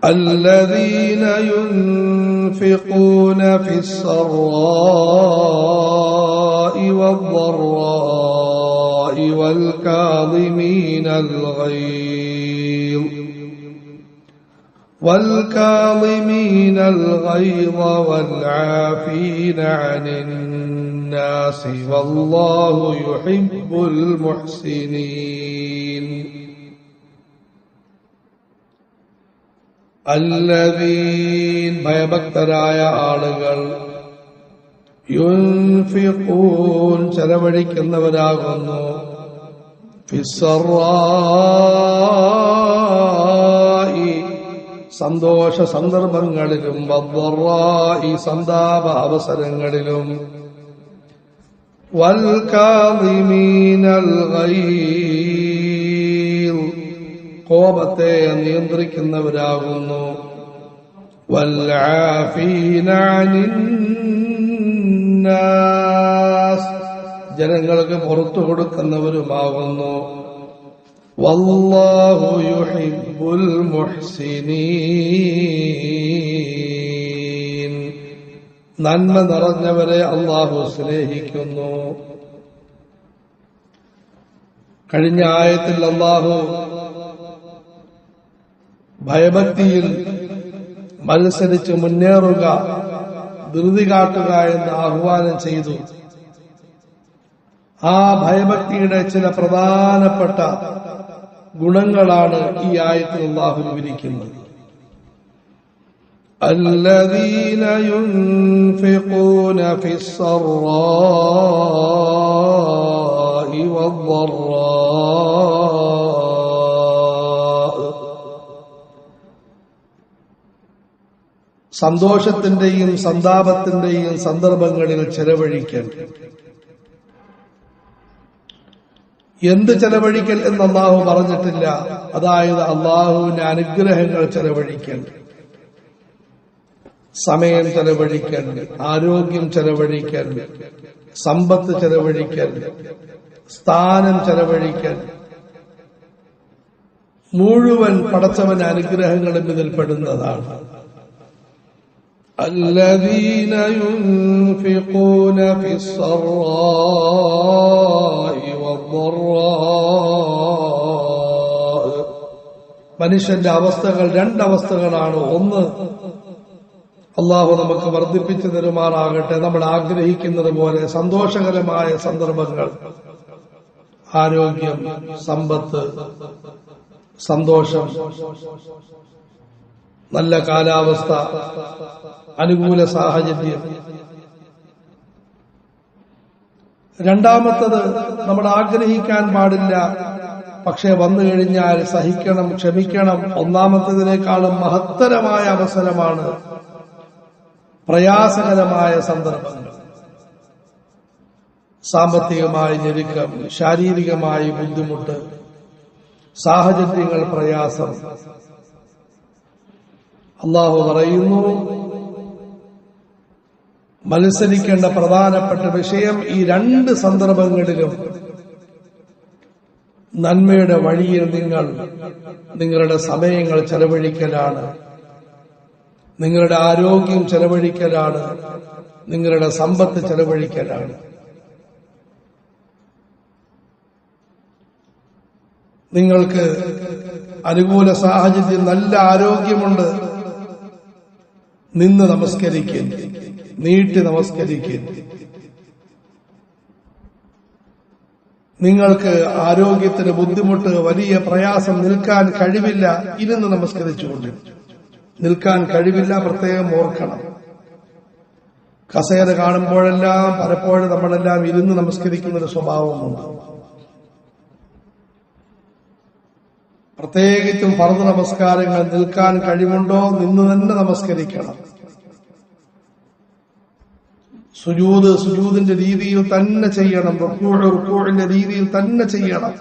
الذين ينفقون في السراء والضراء والكاظمين الغيظ والعافين عن الناس والله يحب المحسنين. الذين ഭയഭക്തരായ ആളുകൾ യുൻഫിഖൂൻ ചെലവഴിക്കുന്നവരാകുന്നു ഫിസ്സറാഇ സന്തോഷ സന്ദർഭങ്ങളിലും വദ്ദറാഇ സന്താപ അവസരങ്ങളിലും വൽ കാദിമീനൽ ഗൈദ് കോപത്തെ നിയന്ത്രിക്കുന്നവരാകുന്നു വൽആഫീന അനിന്നാസ് ജനങ്ങൾക്ക് പുറത്തു കൊടുക്കുന്നവരുമാകുന്നു. വല്ലാഹു യുഹിബ്ബുൽ മുഹ്സിനീൻ നന്മ നിറഞ്ഞവരെ അല്ലാഹു സ്നേഹിക്കുന്നു. കഴിഞ്ഞ ആയത്തിൽ അല്ലാഹു ഭയഭക്തിയിൽ മത്സരിച്ച് മുന്നേറുക, ധൃതി കാട്ടുക എന്ന് ആഹ്വാനം ചെയ്തു. ആ ഭയഭക്തിയുടെ ചില പ്രധാനപ്പെട്ട ഗുണങ്ങളാണ് ഈ ആയത്തിൽ അല്ലാഹു വിവരിക്കുന്നത്. الذين ينفقون في السراء والضراء സന്തോഷത്തിന്റെയും സന്താപത്തിന്റെയും സന്ദർഭങ്ങളിൽ ചെലവഴിക്കൽ. എന്ത് ചെലവഴിക്കൽ എന്ന് അല്ലാഹു പറഞ്ഞിട്ടില്ല. അതായത് അല്ലാഹുവിന്റെ അനുഗ്രഹങ്ങൾ ചെലവഴിക്കൽ, സമയം ചെലവഴിക്കൽ, ആരോഗ്യം ചെലവഴിക്കൽ, സമ്പത്ത് ചെലവഴിക്കൽ, സ്ഥാനം ചെലവഴിക്കൽ, മുഴുവൻ പടച്ചവന്റെ അനുഗ്രഹങ്ങളും ഇതിൽ പെടുന്നതാണ്. الذين ينفقون في السراء والضراء മനുഷ്യന്റെ അവസ്ഥകൾ രണ്ടവസ്ഥകളാണ്. ഒന്ന്, അള്ളാഹു നമുക്ക് വർദ്ധിപ്പിച്ചു തരുമാറാകട്ടെ, നമ്മൾ ആഗ്രഹിക്കുന്നത് പോലെ സന്തോഷകരമായ സന്ദർഭങ്ങൾ, ആരോഗ്യം, സമ്പത്ത്, സന്തോഷം, നല്ല കാലാവസ്ഥ, അനുകൂല സാഹചര്യം. രണ്ടാമത്തത് നമ്മൾ ആഗ്രഹിക്കാൻ പാടില്ല, പക്ഷെ വന്നു കഴിഞ്ഞാൽ സഹിക്കണം, ക്ഷമിക്കണം. ഒന്നാമത്തതിനേക്കാളും മഹത്തരമായ അവസരമാണ് പ്രയാസകരമായ സന്ദർഭങ്ങൾ. സാമ്പത്തികമായ ഞെരുക്കം, ശാരീരികമായ ബുദ്ധിമുട്ട്, സാഹചര്യങ്ങൾ, പ്രയാസം. അല്ലാഹു പറയുന്നു, മത്സരിക്കേണ്ട പ്രധാനപ്പെട്ട വിഷയം ഈ രണ്ട് സന്ദർഭങ്ങളിലും നന്മയുടെ വഴിയിൽ നിങ്ങൾ നിങ്ങളുടെ സമയങ്ങൾ ചെലവഴിക്കലാണ്, നിങ്ങളുടെ ആരോഗ്യം ചെലവഴിക്കലാണ്, നിങ്ങളുടെ സമ്പത്ത് ചെലവഴിക്കലാണ്. നിങ്ങൾക്ക് അനുകൂല സാഹചര്യം, നല്ല ആരോഗ്യമുണ്ട്, നിന്ന് നമസ്കരിക്കും, നീട്ടി നമസ്കരിക്കും. നിങ്ങൾക്ക് ആരോഗ്യത്തിന് ബുദ്ധിമുട്ട്, വലിയ പ്രയാസം, നിൽക്കാൻ കഴിവില്ല, ഇരുന്ന് നമസ്കരിച്ചുകൊണ്ട്. നിൽക്കാൻ കഴിവില്ല, പ്രത്യേകം ഓർക്കണം. കസേര കാണുമ്പോഴെല്ലാം പലപ്പോഴും നമ്മളെല്ലാം ഇരുന്ന് നമസ്കരിക്കുന്നൊരു സ്വഭാവമുണ്ട്. പ്രത്യേകിച്ചും ഫർദ് നമസ്കാരങ്ങൾ നിൽക്കാൻ കഴിവുണ്ടോ നിന്ന് തന്നെ നമസ്കരിക്കണം. സുജൂദിന്റെ രീതിയിൽ തന്നെ ചെയ്യണം, റുക്കൂഇന്റെ രീതിയിൽ തന്നെ ചെയ്യണം.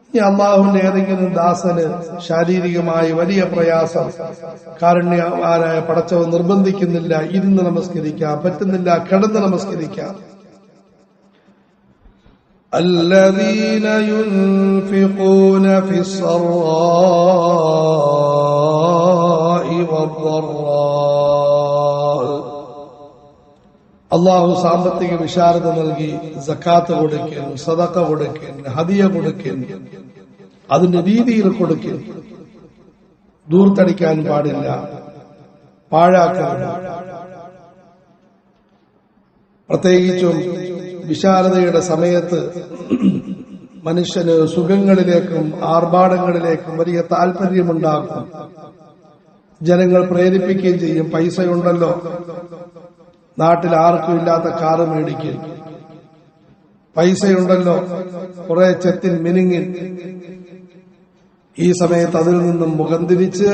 ഇനി അല്ലാഹുവിന്റെ ഏതെങ്കിലും ദാസന് ശാരീരികമായി വലിയ പ്രയാസം, കാരുണ്യവാനായ പടച്ചവൻ നിർബന്ധിക്കുന്നില്ല, ഇരുന്ന് നമസ്കരിക്കാം, പറ്റുന്നില്ല, കിടന്ന് നമസ്കരിക്കാം. الذين ينفقون في السراء അള്ളാഹു സാമ്പത്തിക വിശാലത നൽകി സക്കാത്ത് കൊടുക്കുന്നു, സദഖ കൊടുക്കുന്നു, ഹദിയ കൊടുക്കുന്നു. അതിന്റെ രീതിയിൽ കൊടുക്കുന്നു. ദൂർത്തടിക്കാൻ പാടില്ല, പാഴാക്കരുത്. പ്രത്യേകിച്ചും വിശാലതയുടെ സമയത്ത് മനുഷ്യന് സുഖങ്ങളിലേക്കും ആർഭാടങ്ങളിലേക്കും വലിയ താല്പര്യമുണ്ടാകും. ജനങ്ങൾ പ്രേരിപ്പിക്കുകയും ചെയ്യും. പൈസയുണ്ടല്ലോ, നാട്ടിൽ ആർക്കും ഇല്ലാത്ത കാറ് മേടിക്കും. പൈസയുണ്ടല്ലോ, കുറെ ചെത്തിൻ മിനുങ്ങിൻ. ഈ സമയത്ത് അതിൽ നിന്നും മുഖം തിരിച്ച്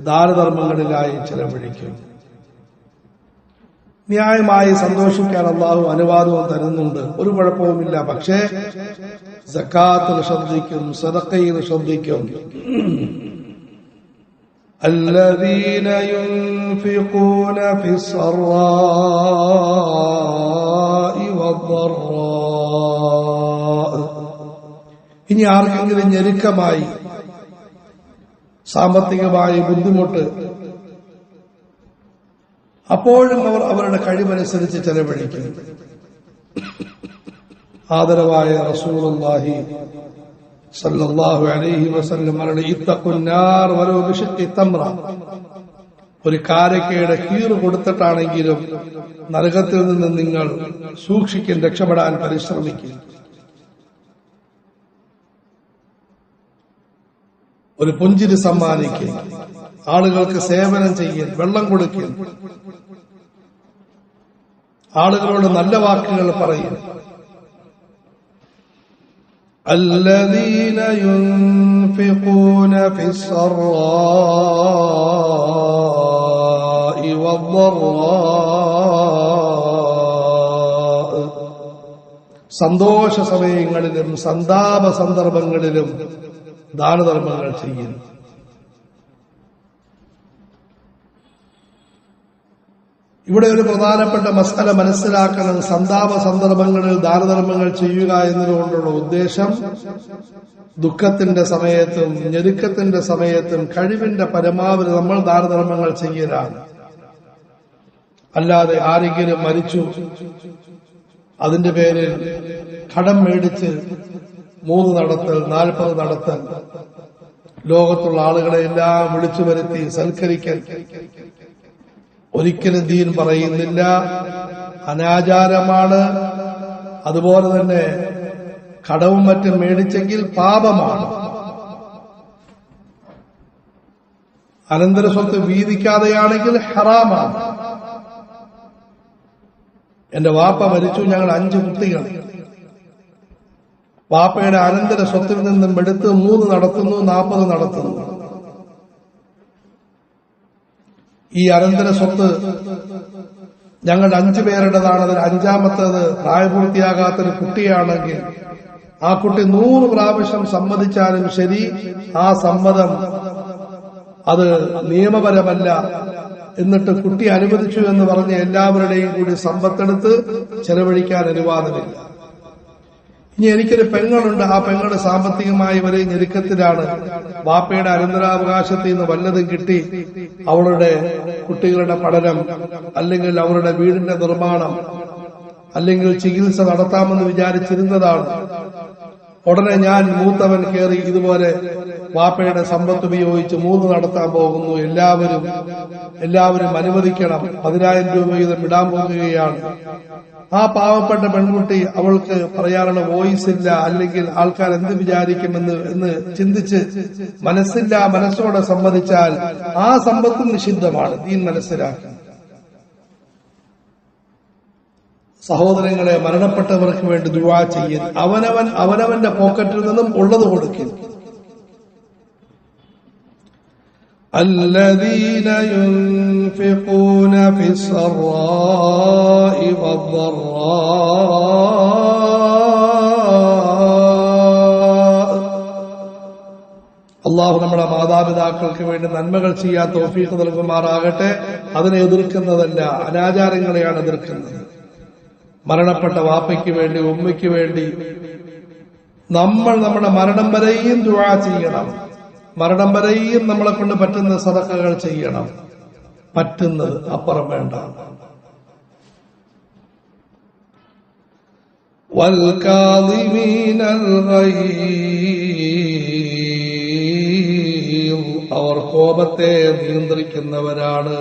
ദാനധർമ്മങ്ങളിലായി ചെലവഴിക്കും. ന്യായമായി സന്തോഷിക്കാൻ അള്ളാഹു അനുവാദവും തരുന്നുണ്ട്, ഒരു കുഴപ്പവുമില്ല. പക്ഷേ സക്കാത്തിൽ ശ്രദ്ധിക്കും, സദഖയിൽ ശ്രദ്ധിക്കും. الذين ينفقون في السراء والضراء. ഇനി ആർക്കെങ്കിലും ഞെരുക്കമായി സാമ്പത്തികമായി ബുദ്ധിമുട്ട്, അപ്പോഴും അവർ അവരുടെ കഴിവനുസരിച്ച് ചെലവഴിക്കും. ആദരവായ റസൂലുള്ളാഹി സല്ലല്ലാഹു അലൈഹി വസല്ലം പറഞ്ഞു, ഇത്തഖുന്നാർ വലൗ ബിശിഖ്ഖി തംറ. ഒരു കാരക്കയുടെ കീറ് കൊടുത്തിട്ടാണെങ്കിലും നരകത്തിൽ നിന്ന് നിങ്ങൾ സൂക്ഷിക്കും, രക്ഷപ്പെടാൻ പരിശ്രമിക്കും. ഒരു പുഞ്ചിരി സമ്മാനിക്കും, ആളുകൾക്ക് സേവനം ചെയ്യും, വെള്ളം കൊടുക്കും, ആളുകളോട് നല്ല വാക്കുകൾ പറയും. الذين ينفقون في السراء والضراء. സന്തോഷ സമയങ്ങളിലും സന്താപ സന്ദർഭങ്ങളിലും ദാനധർമ്മങ്ങൾ ചെയ്യുന്നു. ഇവിടെ ഒരു പ്രധാനപ്പെട്ട മസല മനസ്സിലാക്കണം. സന്താപ സന്ദർഭങ്ങളിൽ ദാനധർമ്മങ്ങൾ ചെയ്യുക എന്നതുകൊണ്ടുള്ള ഉദ്ദേശം ദുഃഖത്തിന്റെ സമയത്തും ഞെരുക്കത്തിന്റെ സമയത്തും കഴിവിന്റെ പരമാവധി നമ്മൾ ദാനധർമ്മങ്ങൾ ചെയ്യലാണ്. അല്ലാതെ ആരെങ്കിലും മരിച്ചു, അതിന്റെ പേരിൽ കടം മേടിച്ച് 3 നടത്തൽ 40 നടത്തൽ, ലോകത്തുള്ള ആളുകളെ എല്ലാം വിളിച്ചു വരുത്തി സൽക്കരിക്കൽ ഒരിക്കലും ദീൻ പറയുന്നില്ല, അനാചാരമാണ്. അതുപോലെ തന്നെ കടവും മറ്റും മേടിച്ചെങ്കിൽ പാപമാണ്. അനന്തര സ്വത്ത് വീതിക്കാതെയാണെങ്കിൽ ഹറാമാണ്. എന്റെ വാപ്പ മരിച്ചു, ഞങ്ങൾ 5 കുട്ടികൾ. വാപ്പയുടെ അനന്തര സ്വത്തിൽ നിന്നും എടുത്ത് 3 നടത്തുന്നു, 40 നടത്തുന്നു. ഈ അനന്തര സ്വത്ത് ഞങ്ങൾ 5 പേരുടേതാണ്. അതിൽ 5ാമത്തേത് പ്രായപൂർത്തിയാകാത്തൊരു കുട്ടിയാണെങ്കിൽ ആ കുട്ടി 100 പ്രാവശ്യം സമ്മതിച്ചാലും ശരി, ആ സമ്മതം അത് നിയമപരമല്ല. എന്നിട്ട് കുട്ടി അനുവദിച്ചു എന്ന് പറഞ്ഞ് എല്ലാവരുടെയും കൂടി സമ്പത്തെടുത്ത് ചെലവഴിക്കാൻ അനുവാദമില്ല. ഇനി എനിക്കൊരു പെങ്ങളുണ്ട്, ആ പെങ്ങള് സാമ്പത്തികമായി വലിയ ഞെരുക്കത്തിലാണ്. വാപ്പയുടെ അനന്തരാവകാശത്തിൽ നിന്ന് വല്ലതും കിട്ടി, അവളുടെ കുട്ടികളുടെ പഠനം, അല്ലെങ്കിൽ അവരുടെ വീടിന്റെ നിർമ്മാണം, അല്ലെങ്കിൽ ചികിത്സ നടത്താമെന്ന് വിചാരിച്ചിരുന്നതാണ്. ഉടനെ ഞാൻ മൂത്തവൻ കയറി ഇതുപോലെ വാപ്പയുടെ സമ്പത്ത് ഉപയോഗിച്ച് 3 നടത്താൻ പോകുന്നു. എല്ലാവരും അനുവദിക്കണം, 10,000 രൂപ വീതം ഇടാൻ പോകുകയാണ്. ആ പാവപ്പെട്ട പെൺകുട്ടി, അവൾക്ക് പറയാനുള്ള വോയിസ് ഇല്ല, അല്ലെങ്കിൽ ആൾക്കാർ എന്ത് വിചാരിക്കുമെന്ന് ചിന്തിച്ച് മനസ്സോടെ സമ്മതിച്ചാൽ ആ സമ്പത്തും നിഷിദ്ധമാണ്. ദീൻ മനസ്സിലാക്കി. സഹോദരങ്ങളെ, മരണപ്പെട്ടവർക്ക് വേണ്ടി ദുആ ചെയ്യൽ. അവനവന്റെ പോക്കറ്റിൽ നിന്നും ഉള്ളത് കൊടുക്കും. الذين ينفقون في السراء والضراء. അള്ളാഹു നമ്മുടെ മാതാപിതാക്കൾക്ക് വേണ്ടി നന്മകൾ ചെയ്യാൻ തൗഫീഖ് നൽകുമാറാകട്ടെ. അതിനെ എതിർക്കുന്നതല്ല, അനാചാരങ്ങളെയാണ് എതിർക്കുന്നത്. മരണപ്പെട്ട വാപ്പയ്ക്ക് വേണ്ടി, ഉമ്മയ്ക്ക് വേണ്ടി നമ്മൾ നമ്മുടെ മരണം വരെയും ദുആ ചെയ്യണം. മരണം വരെയും നമ്മളെ കൊണ്ട് പറ്റുന്ന സദഖകൾ ചെയ്യണം. പറ്റുന്നത്, അപ്പുറം വേണ്ട. വൽകാദിമീനൽ ഗൈദ്, അവർ കോപത്തെ നിയന്ത്രിക്കുന്നവരാണ്.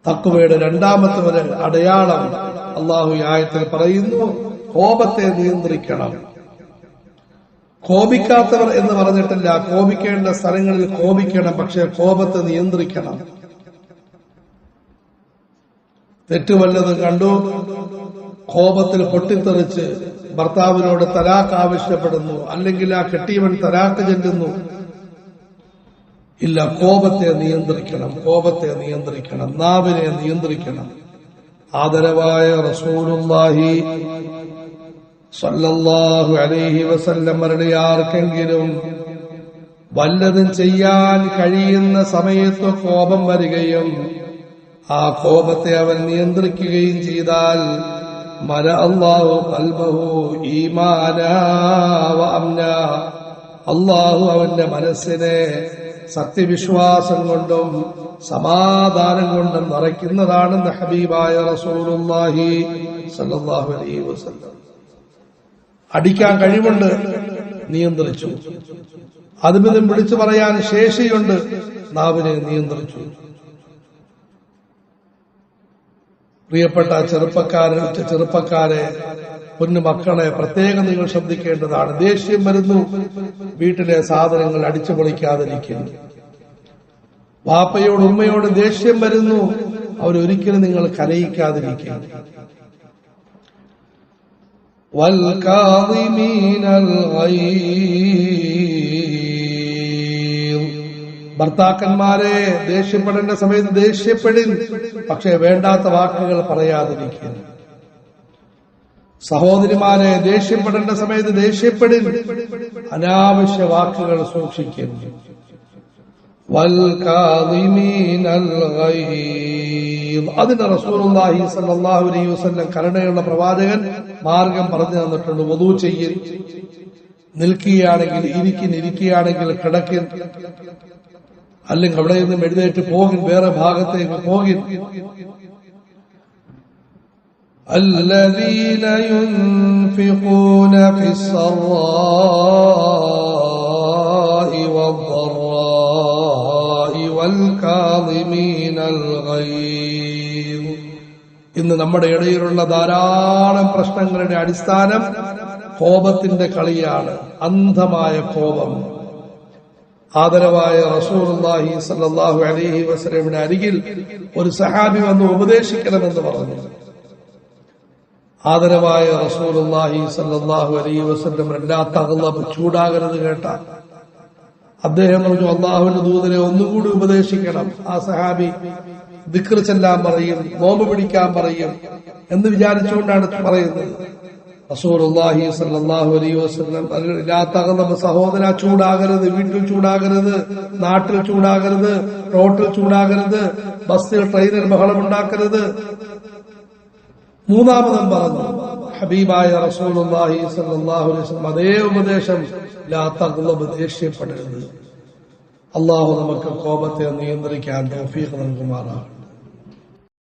തഖ്വയുടെ രണ്ടാമത്തെ ഒരു അടയാളം അള്ളാഹു ഈ ആയത്തിൽ പറയുന്നു, കോപത്തെ നിയന്ത്രിക്കണം. കോപിക്കാത്തവർ എന്ന് പറഞ്ഞിട്ടില്ല, കോപിക്കേണ്ട സ്ഥലങ്ങളിൽ കോപിക്കണം, പക്ഷെ കോപത്തെ നിയന്ത്രിക്കണം. തെറ്റുവല്ലത് കണ്ടു കോപത്തിൽ പൊട്ടിത്തെറിച്ച് ഭർത്താവിനോട് തലാഖ് ആവശ്യപ്പെടുന്നു, അല്ലെങ്കിൽ ആ കെട്ടിയവൻ തലാഖ് ചെല്ലുന്നു. ഇല്ല, കോപത്തെ നിയന്ത്രിക്കണം, കോപത്തെ നിയന്ത്രിക്കണം, നാവിനെ നിയന്ത്രിക്കണം. ആദരവായ റസൂലുള്ളാഹി സ്വല്ലല്ലാഹു അലൈഹി വസല്ലമയുടെ ആർക്കെങ്കിലും വല്ലതും ചെയ്യാൻ കഴിയുന്ന സമയത്ത് കോപം വരികയും ആ കോപത്തെ അവൻ നിയന്ത്രിക്കുകയും ചെയ്താൽ മല അല്ലാഹു ഖൽബഹു ഈമാനാ വ അംനാ, അല്ലാഹു അവന്റെ മനസ്സിനെ സത്യവിശ്വാസം കൊണ്ടും സമാധാനം കൊണ്ടും നിറയ്ക്കുന്നതാണെന്ന് ഹബീബായ റസൂലുള്ളാഹി സ്വല്ലല്ലാഹു അലൈഹി വസല്ലം. അടിക്കാൻ കഴിവുണ്ട്, നിയന്ത്രിച്ചു. അതുമിതും വിളിച്ചു പറയാൻ ശേഷിയുണ്ട്, നാവിനെ നിയന്ത്രിച്ചു. പ്രിയപ്പെട്ട ചെറുപ്പക്കാരെ, പൊന്നുമക്കളെ, പ്രത്യേകം നിങ്ങൾ ശ്രദ്ധിക്കേണ്ടതാണ്. ദേഷ്യം വരുന്നു, വീട്ടിലെ സാധനങ്ങൾ അടിച്ചു പൊളിക്കാതിരിക്കുന്നു. വാപ്പയോട് ഉമ്മയോട് ദേഷ്യം വരുന്നു, അവരൊരിക്കലും നിങ്ങൾ കരയിക്കാതിരിക്കുന്നു. വൽകാദിമീനൽ ഗൈദ്, ഭർത്താക്കന്മാരെ ദേഷ്യപ്പെടേണ്ട സമയത്ത് ദേഷ്യപ്പെടിൻ, പക്ഷെ വേണ്ടാത്ത വാക്കുകൾ പറയാതിരിക്കുന്നു. സഹോദരിമാരെ ദേഷ്യപ്പെടേണ്ട സമയത്ത് ദേഷ്യപ്പെടിൻ, അനാവശ്യ വാക്കുകൾ സൂക്ഷിക്കുന്നു. വൽകാദിമീനൽ ഗൈദ്, അതിന് റസൂലുള്ളാഹി സ്വല്ലല്ലാഹു അലൈഹി വസല്ലം കരുണയുള്ള പ്രവാചകൻ മാർഗം പറഞ്ഞു തന്നിട്ടുണ്ട്. വുദൂ ചെയ്യൽ, നിൽക്കുകയാണെങ്കിൽ ഇരിക്കിൻ, ഇരിക്കുകയാണെങ്കിൽ കിടക്കിൻ, അല്ലെങ്കിൽ അവിടെ നിന്നും എഴുന്നേറ്റ് പോകിൻ, വേറെ ഭാഗത്തേക്ക് പോകിൻ. الذين ينفقون في السراء والضراء والكاظمين الغيظ. ഇന്ന് നമ്മുടെ ഇടയിലുള്ള ധാരാളം പ്രശ്നങ്ങളുടെ അടിസ്ഥാനം കോപത്തിന്റെ കളിയാണ്, അന്ധമായ കോപം. ആദരവായ റസൂലുള്ളാഹി സ്വല്ലല്ലാഹു അലൈഹി വസല്ലമയുടെ അരികിൽ ഒരു സഹാബി വന്ന് ഉപദേശിക്കണമെന്ന് പറഞ്ഞു. ആദരവായ റസൂലുള്ളാഹി സ്വല്ലല്ലാഹു അലൈഹി വസല്ലം ചൂടാകരുത് കേട്ട അദ്ദേഹം പറഞ്ഞു, അള്ളാഹുവിന്റെ ദൂതനെ ഒന്നുകൂടി ഉപദേശിക്കണം. ആ സഹാബി ദിക്ർ ചെല്ലാൻ പറയും, നോമ്പ് പിടിക്കാൻ പറയും എന്ന് വിചാരിച്ചുകൊണ്ടാണ് പറയുന്നത്. റസൂലുള്ളാഹി സ്വല്ലല്ലാഹു അലൈഹി വസല്ലം സഹോദര ചൂടാകരുത്, വീട്ടിൽ ചൂടാകരുത്, നാട്ടിൽ ചൂടാകരുത്, റോട്ടിൽ ചൂടാകരുത്, ബസ്സിൽ ട്രെയിനിൽ ബഹളമുണ്ടാക്കരുത്. മൂന്നാമതും പറഞ്ഞു ഹബീബായ റസൂലുള്ളാഹി സ്വല്ലല്ലാഹു അലൈഹി വസല്ലം അതേ ഉപദേശം, ലാ തഗ്ളബ്, ദേഷ്യപ്പെടരുത്. അല്ലാഹു നമുക്ക് കോപത്തെ നിയന്ത്രിക്കാൻ തൗഫീഖ് നൽകുമാറാകട്ടെ.